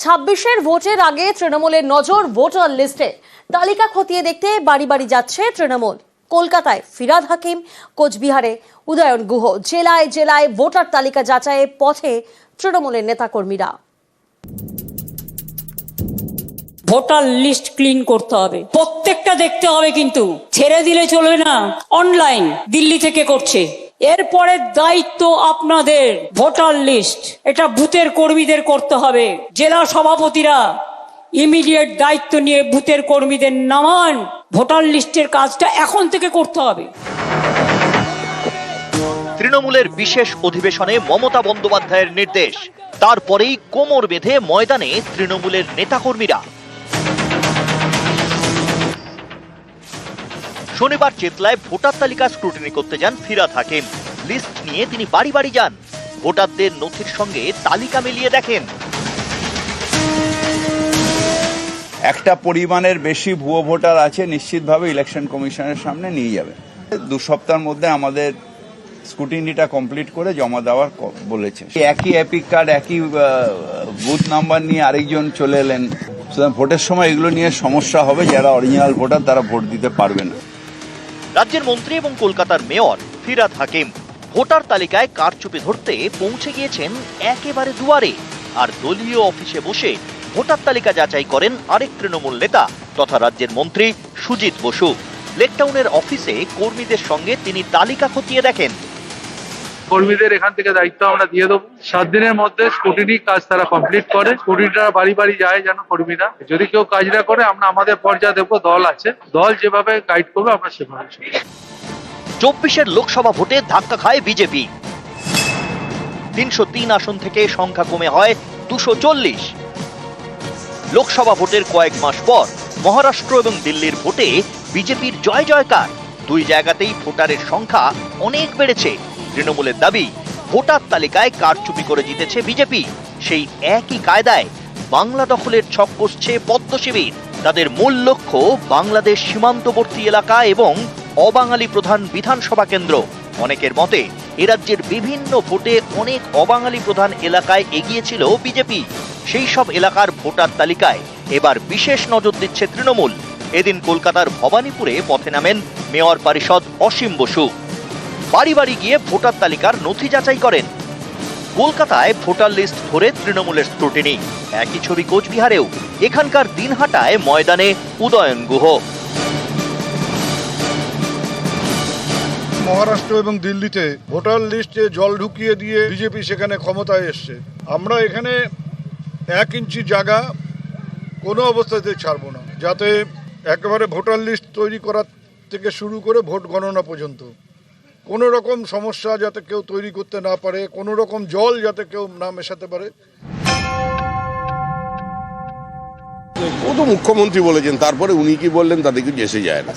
26-এর ভোটের আগে তৃণমূলের নজর ভোটার লিস্টে। তালিকা খতিয়ে দেখতে বাড়ি বাড়ি যাচ্ছে তৃণমূল। কলকাতায় ফিরহাদ হাকিম, কোচবিহারে উদয়ন গুহ, জেলায় জেলায় ভোটার তালিকা যাচাইয়ের পথে তৃণমূলের নেতাকর্মীরা। ভোটার লিস্ট ক্লিন করতে হবে, প্রত্যেকটা দেখতে হবে, কিন্তু ছেড়ে দিলে চলবে না। অনলাইন দিল্লি থেকে করছে, এরপরে দায়িত্ব আপনাদের। ভোটার লিস্ট এটা বুথের কর্মীদের করতে হবে। জেলা সভাপতিরা ইমিডিয়েট দায়িত্ব নিয়ে বুথের কর্মীদের নামান। ভোটার লিস্টের কাজটা এখন থেকে করতে হবে। তৃণমূলের বিশেষ অধিবেশনে মমতা বন্দ্যোপাধ্যায়ের নির্দেশ, তারপরেই কোমর বেঁধে ময়দানে তৃণমূলের নেতাকর্মীরা। শনিবার চেতলায় ভোটার তালিকা স্ক্রুটিনি করতে যান ফিরহাদ হাকিম। লিস্ট নিয়ে তিনি বাড়ি বাড়ি যান, ভোটারদের নথির সঙ্গে তালিকা মিলিয়ে দেখেন। একটা পরিমাণের বেশি ভুয়ো ভোটার আছে, নিশ্চিতভাবে ইলেকশন কমিশনের সামনে নিয়ে যাবে। 2 সপ্তাহের মধ্যে আমাদের স্ক্রুটিনিটা কমপ্লিট করে জমা দেওয়ার বলেছে। একই এপিক কার্ড, একই বুথ নাম্বার নিয়ে আরেকজন চলে এলেন, সুতরাং ভোটের সময় এগুলো নিয়ে সমস্যা হবে। যারা অরিজিনাল ভোটার তারা ভোট দিতে পারবে না। রাজ্যের মন্ত্রী এবং কলকাতার মেয়র ফিরহাদ হাকিম ভোটার তালিকায় কারচুপি ধরতে পৌঁছে গিয়েছেন একেবারে দুয়ারে। আর দলীয় অফিসে বসে ভোটার তালিকা যাচাই করেন আরেক তৃণমূল নেতা তথা রাজ্যের মন্ত্রী সুজিত বসু। লেকটাউনের অফিসে কর্মীদের সঙ্গে তিনি তালিকা খতিয়ে দেখেন। কর্মীদের এখান থেকে দায়িত্ব আমরা দিয়ে দেবো, 7 দিনের মধ্যে স্ক্রুটিনি কাজ তারা কমপ্লিট করে। স্ক্রুটিনিটা বাড়ি বাড়ি যায় যেন কর্মীরা, যদি কেউ কাজ না করে আমরা আমাদের পর্যায়ে দেখবো। দল আছে, দল যেভাবে গাইড করবে আমরা সেভাবে। 24-এর লোকসভা ভোটে ধাক্কা খায় বিজেপি। 303 আসন থেকে সংখ্যা কমে হয় 240। লোকসভা ভোটের কয়েক মাস পর মহারাষ্ট্র এবং দিল্লির ভোটে বিজেপির জয় জয়কার। 2 জায়গাতেই ভোটারের সংখ্যা অনেক বেড়েছে। তৃণমূলের দাবি, ভোটার তালিকায় কারচুপি করে জিতেছে বিজেপি। সেই একই কায়দায় বাংলা দখলের ছক কষছে পদ্ম শিবির। তাদের মূল লক্ষ্য বাংলাদেশ সীমান্তবর্তী এলাকা এবং অবাঙালি প্রধান বিধানসভা কেন্দ্র। অনেকের মতে এ রাজ্যের বিভিন্ন ভোটে অনেক অবাঙালি প্রধান এলাকায় এগিয়েছিল বিজেপি। সেই সব এলাকার ভোটার তালিকায় এবার বিশেষ নজর দিচ্ছে তৃণমূল। এদিন কলকাতার ভবানীপুরে পথে নামেন মেয়র পরিষদ অসীম বসু। বাড়ি বাড়ি গিয়ে ভোটার তালিকার নথি যাচাই করেন। কলকাতায় ভোটার লিস্ট ধরে তৃণমূলের স্ক্রুটিনি। একই ছবি কোচবিহারেও। এখানকার দিনহাটায় ময়দানে উদয়ন গুহ। মহারাষ্ট্র এবং দিল্লিতে ভোটার লিস্টে জল ঢুকিয়ে দিয়ে বিজেপি সেখানে ক্ষমতায় এসছে। আমরা এখানে 1 ইঞ্চি জায়গা কোনো অবস্থাতে ছাড়বো না, যাতে একেবারে ভোটার লিস্ট তৈরি করার থেকে শুরু করে ভোট গণনা পর্যন্ত কোনো রকম সমস্যা যাতে কেউ তৈরি করতে না পারে, কোনো রকম জল যাতে কেউ না মেশাতে পারে। ও তো মুখ্যমন্ত্রী বলেছেন, তারপরে উনি কি বললেন তাতে কিছু এসে যায় না।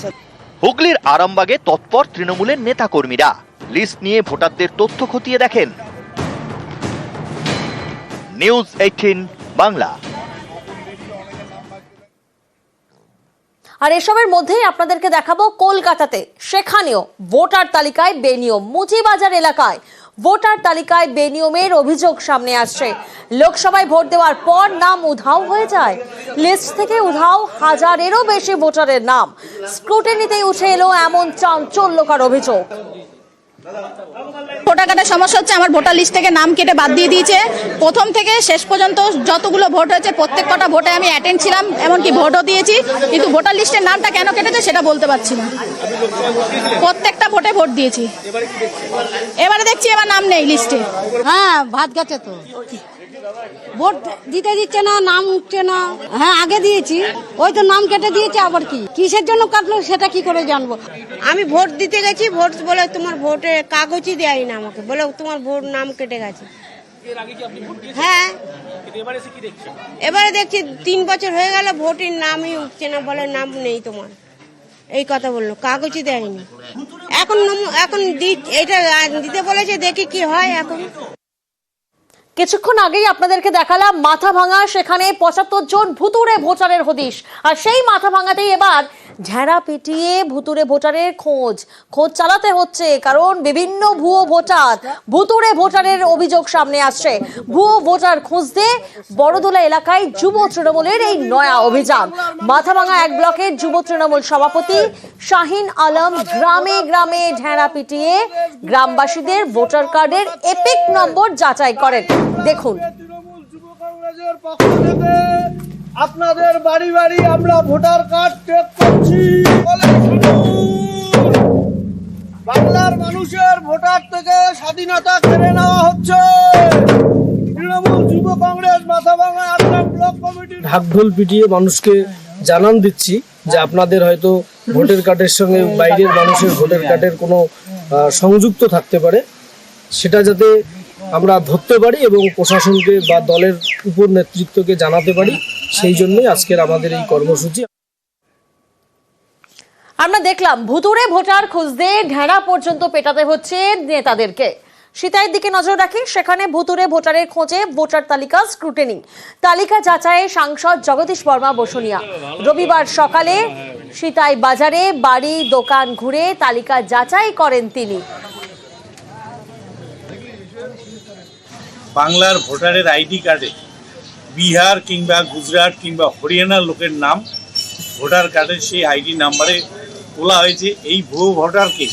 হুগলির আরামবাগে তৎপর তৃণমূলের নেতাকর্মীরা লিস্ট নিয়ে ভোটারদের তথ্য খতিয়ে দেখেন। নিউজ 18 বাংলা। আর এসবের মধ্যেই আপনাদেরকে দেখাবো কলকাতাতে, সেখানেও ভোটার তালিকায় বেনিয়ম। মুচিবাজার এলাকায় ভোটার তালিকায় বেনিয়মের অভিযোগ সামনে আসছে। লোকসভায় ভোট দেওয়ার পর নাম উধাও হয়ে যায়। লিস্ট থেকে উধাও 1000-এরও বেশি ভোটারের নাম। স্ক্রুটিনিতেই উঠে এলো এমন চাঞ্চল্যকর অভিযোগ। ভোটার কার্ডের সমস্যা হচ্ছে, আমার ভোটার লিস্ট থেকে নাম কেটে বাদ দিয়ে দিয়েছে। প্রথম থেকে শেষ পর্যন্ত যতগুলো ভোট হয়েছে প্রত্যেক কটা ভোটে আমি অ্যাটেন্ড ছিলাম, এমনকি ভোটও দিয়েছি, কিন্তু ভোটার লিস্টের নামটা কেন কেটেছে সেটা বলতে পারছি না। প্রত্যেকটা ভোটে ভোট দিয়েছি, এবারে দেখছি এবার নাম নেই লিস্টে। হ্যাঁ, ভাত গেছে তো, ভোট দিতে দিচ্ছে না, নাম উঠছে না। হ্যাঁ, আগে দিয়েছি, ওই তো নাম কেটে দিয়েছে। আবার কিসের জন্য কাটলো সেটা কি করে জানবো? আমি ভোট দিতে গেছি, ভোট বলে তোমার ভোটে কাগজই দেয়নি না আমাকে, বলে তোমার ভোট নাম কেটে গেছে। হ্যাঁ, এবারে দেখছি 3 বছর হয়ে গেল ভোটের নামই উঠছে না, বলে নাম নেই তোমার, এই কথা বললো, কাগজই দেয়নি। এখন এটা দিতে বলেছে, দেখি কি হয় এখন। কিছুক্ষণ আগেই আপনাদেরকে দেখালাম মাথাভাঙা, সেখানে 75 জন ভুতুড়ে ভোটারের হদিশ। আর সেই মাথাভাঙাতেই এবার ঢেঁড়া পিটিয়ে ভুতুরে ভোটারের খোঁজ চালাতে হচ্ছে, কারণ বিভিন্ন ভুয়ো ভোটার ভুতুরে ভোটারের অভিযোগ সামনে আসছে। ভুয়ো ভোটার খুঁজতে বড়দোলা এলাকায় যুব তৃণমূলের এই নয়া অভিযান। মাথাভাঙা 1 ব্লকের যুব তৃণমূল সভাপতি শাহিন আলম গ্রামে গ্রামে ঢেঁড়া পিটিয়ে গ্রামবাসীদের ভোটার কার্ডের এপিক নম্বর যাচাই করেন। দেখুন, তৃণমূল যুব কংগ্রেসের পক্ষ থেকে আপনাদের বাড়ি বাড়ি আমরা ভোটার কার্ড চেক করছি। বাংলার মানুষের ভোটার থেকে স্বাধীনতা কেড়ে নেওয়া হচ্ছে। তৃণমূল যুব কংগ্রেস মাথাভাঙা 8 ব্লক কমিটি ঢাকঢোল পিটিয়ে মানুষকে জানান দিচ্ছি যে আপনাদের হয়তো ভোটার কার্ডের সঙ্গে বাইরের মানুষের ভোটার কার্ডের কোনো সংযুক্ত থাকতে পারে, সেটা যাতে আমরা ধরতে পারি এবং প্রশাসনকে বা দলের উপর নেতৃত্বকে জানাতে পারি, সেই জন্যই আজকের আমাদের এই কর্মসূচি। আমরা দেখলাম ভুতুরে ভোটার খুঁজতে ঢেঁড়া পর্যন্ত পেটাতে হচ্ছে নেতাদেরকে। সিতাইয়ের দিকে নজর রাখি, সেখানে ভুতুরে ভোটারের খোঁজে ভোটার তালিকা স্ক্রুটিনি। তালিকা যাচাইয়ে সাংসদ জগদীশ বর্মা বসুনিয়া রবিবার সকালে সিতাই বাজারে বাড়ি দোকান ঘুরে তালিকা যাচাই করেন তিনি। বাংলার ভোটারের আইডি কার্ডে বিহার কিংবা গুজরাট কিংবা হরিয়ানার লোকের নাম ভোটার কার্ডের সেই আইডি নাম্বারে তোলা হয়েছে। এই ভুয়ো ভোটারকে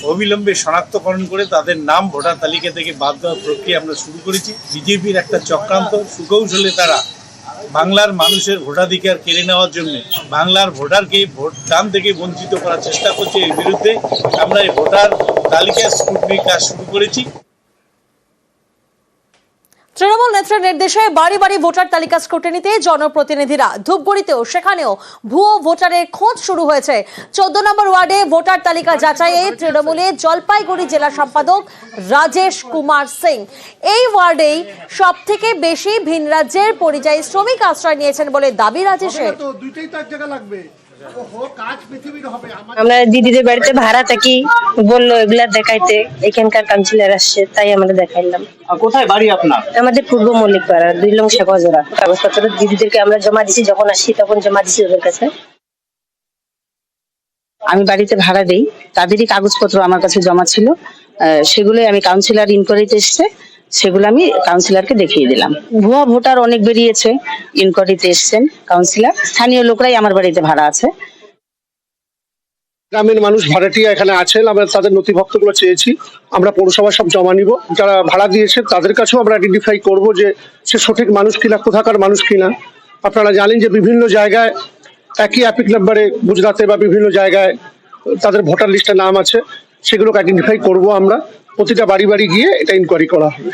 অবিলম্বে শনাক্তকরণ করে তাদের নাম ভোটার তালিকা থেকে বাদ দেওয়ার প্রক্রিয়া আমরা শুরু করেছি। বিজেপির একটা চক্রান্ত সুকৌশলে তারা বাংলার মানুষের ভোটাধিকার কেড়ে নেওয়ার জন্য বাংলার ভোটারকে ভোটদান থেকে বঞ্চিত করার চেষ্টা করছে। এর বিরুদ্ধে আমরা এই ভোটার তালিকা স্ক্রুটিনির কাজ শুরু করেছি। তৃণমূল নেত্রীর নির্দেশে বাড়ি বাড়ি ভোটার তালিকা স্ক্রুটিনিতে জনপ্রতিনিধিরা। ধূপগুড়িতেও সেখানেও ভুয়ো ভোটারের খোঁজ শুরু হয়েছে। 14 নম্বর ওয়ার্ডে ভোটার তালিকা যাচাইয়ে তৃণমূলের জলপাইগুড়ি জেলা সম্পাদক রাজেশ কুমার সিং। এই ওয়ার্ডেই সব থেকে বেশি ভিন রাজ্যের পরিযায়ী শ্রমিক আশ্রয় নিয়েছেন বলে দাবি রাজেশের। আমরা দিদিদের বাড়িতে ভাড়া থাকি, বললো এগুলা দেখাইতে, এখানকার কাউন্সিলর আসছে তাই আমরা দেখাইলাম। কোথায় বাড়ি আপনার? আমাদের পূর্ব মল্লিক পাড়া 2 লং শাকবাজারা। কাগজপত্র দিদিদেরকে আমরা জমা দিছি, যখন আসছি তখন জমা দিছি ওদের কাছে। আমি বাড়িতে ভাড়া দেই, তাদেরই কাগজপত্র আমার কাছে জমা ছিল, সেগুলোই আমি কাউন্সিলর ইনকোয়ারিতে এসছে, সেগুলো আমি কাউন্সিলরকে দেখিয়ে দিলাম। ভুয়া ভোটার অনেক বেরিয়েছে, ইনকোয়ারিতে এসছেন কাউন্সিলর। স্থানীয় লোকরাই আমার বাড়িতে ভাড়া আছে। গ্রামের মানুষ ভাড়াটিয়া এখানে আছেন, আমরা তাদের নথিপত্রগুলো চেয়েছি, আমরা পৌরসভা সব জমা নিব। যারা ভাড়া দিয়েছে তাদের কাছেও আমরা আইডেন্টিফাই করব যে সে সঠিক মানুষ কিনা, কোথাকার মানুষ কিনা। আপনারা জানেন যে বিভিন্ন জায়গায় একই অ্যাপিক নাম্বারে গুজরাটে বা বিভিন্ন জায়গায় তাদের ভোটার লিস্টে নাম আছে, সেগুলোকে আইডেন্টিফাই করব আমরা। প্রতিটা বাড়ি বাড়ি গিয়ে এটা ইনকোয়ারি করা হবে।